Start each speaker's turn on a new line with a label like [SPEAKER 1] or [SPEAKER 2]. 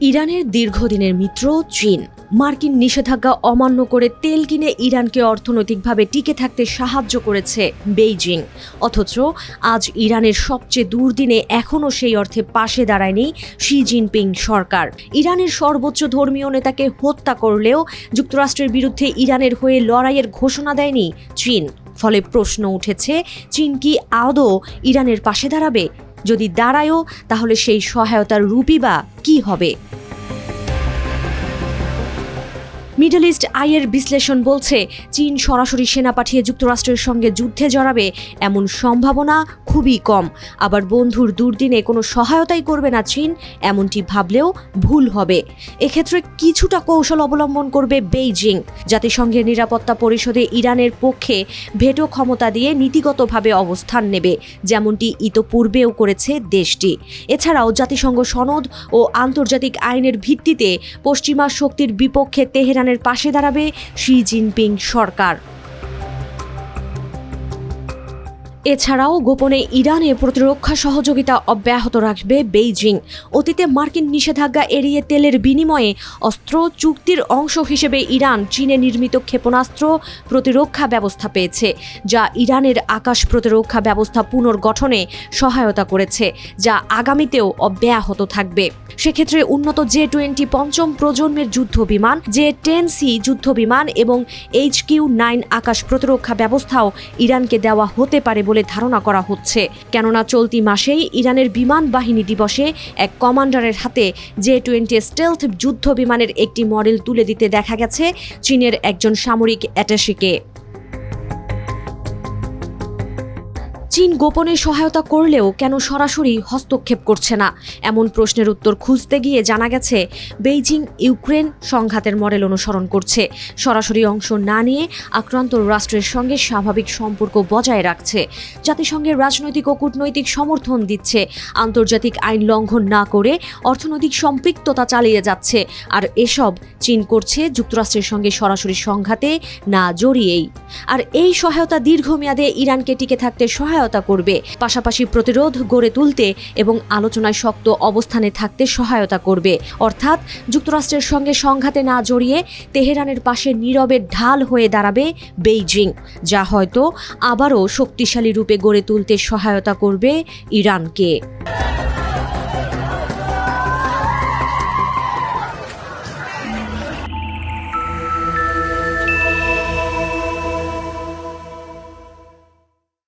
[SPEAKER 1] ইরানের দীর্ঘদিনের মিত্র চীন মার্কিন নিষেধাজ্ঞা অমান্য করে তেল কিনে ইরানকে অর্থনৈতিকভাবে টিকে থাকতে সাহায্য করেছে বেইজিং। অথচ আজ ইরানের সবচেয়ে দুর্দিনে এখনও সেই অর্থে পাশে দাঁড়ায়নি শি জিনপিং সরকার। ইরানের সর্বোচ্চ ধর্মীয় নেতাকে হত্যা করলেও যুক্তরাষ্ট্রের বিরুদ্ধে ইরানের হয়ে লড়াইয়ের ঘোষণা দেয়নি চীন। ফলে প্রশ্ন উঠেছে, চীন কি আদৌ ইরানের পাশে দাঁড়াবে? যদি দাঁড়ায়ও, তাহলে সেই সহায়তার রূপই বা কী হবে? মিডল ইস্ট আইয়ের বিশ্লেষণ বলছে, চীন সরাসরি সেনা পাঠিয়ে যুক্তরাষ্ট্রের সঙ্গে যুদ্ধে জড়াবে এমন সম্ভাবনা খুবই কম। আবার বন্ধুর দুর্দিনে কোনো সহায়তাই করবে না চীন, এমনটি ভাবলেও ভুল হবে। এক্ষেত্রে কিছুটা কৌশল অবলম্বন করবে বেইজিং। জাতিসংঘের নিরাপত্তা পরিষদে ইরানের পক্ষে ভেটো ক্ষমতা দিয়ে নীতিগতভাবে অবস্থান নেবে, যেমনটি ইতোপূর্বেও করেছে দেশটি। এছাড়াও জাতিসংঘ সনদ ও আন্তর্জাতিক আইনের ভিত্তিতে পশ্চিমা শক্তির বিপক্ষে তেহরানের পাশে দাঁড়াবে শি জিনপিং সরকার। এছাড়াও গোপনে ইরানে প্রতিরক্ষা সহযোগিতা অব্যাহত রাখবে বেইজিং। অতীতে মার্কিন নিষেধাজ্ঞা এড়িয়ে তেলের বিনিময়ে অস্ত্র চুক্তির অংশ হিসেবে ইরান চীনে নির্মিত ক্ষেপণাস্ত্র প্রতিরক্ষা ব্যবস্থা পেয়েছে, যা ইরানের আকাশ প্রতিরক্ষা ব্যবস্থা পুনর্গঠনে সহায়তা করেছে, যা আগামীতেও অব্যাহত থাকবে। সেক্ষেত্রে উন্নত J-20 পঞ্চম প্রজন্মের যুদ্ধ বিমান, J-10C যুদ্ধ বিমান এবং HQ-9 আকাশ প্রতিরক্ষা ব্যবস্থাও ইরানকে দেওয়া হতে পারে বলে ধারণা করা হচ্ছে। কেননা চলতি মাসেই ইরানের বিমান বাহিনী দিবসে এক কমান্ডারের হাতে J-20 স্টেলথ যুদ্ধ বিমানের একটি মডেল তুলে দিতে দেখা গেছে চীনের একজন সামরিক অ্যাটাশিকে। চীন গোপনে সহায়তা করলেও কেন সরাসরি হস্তক্ষেপ করছে না? এমন প্রশ্নের উত্তর খুঁজতে গিয়ে জানা গেছে, বেইজিং ইউক্রেন সংঘাতের মডেল অনুসরণ করছে। সরাসরি অংশ না নিয়ে আক্রান্ত রাষ্ট্রের সঙ্গে স্বাভাবিক সম্পর্ক বজায় রাখছে, জাতিসংঘের রাজনৈতিক ও কূটনৈতিক সমর্থন দিচ্ছে, আন্তর্জাতিক আইন লঙ্ঘন না করে অর্থনৈতিক সম্পৃক্ততা চালিয়ে যাচ্ছে। আর এসব চীন করছে যুক্তরাষ্ট্রের সঙ্গে সরাসরি সংঘাতে না জড়িয়েই। আর এই সহায়তা দীর্ঘমেয়াদে ইরানকে টিকে থাকতে সহায়তা করবে, পাশাপাশি প্রতিরোধ গড়ে তুলতে এবং আলোচনায় শক্ত অবস্থানে থাকতে সহায়তা করবে। অর্থাৎ যুক্তরাষ্ট্রের সঙ্গে সংঘাতে না জড়িয়ে তেহরানের পাশে নীরবে ঢাল হয়ে দাঁড়াবে বেইজিং, যা হয়তো আবারও শক্তিশালী রূপে গড়ে তুলতে সহায়তা করবে ইরানকে।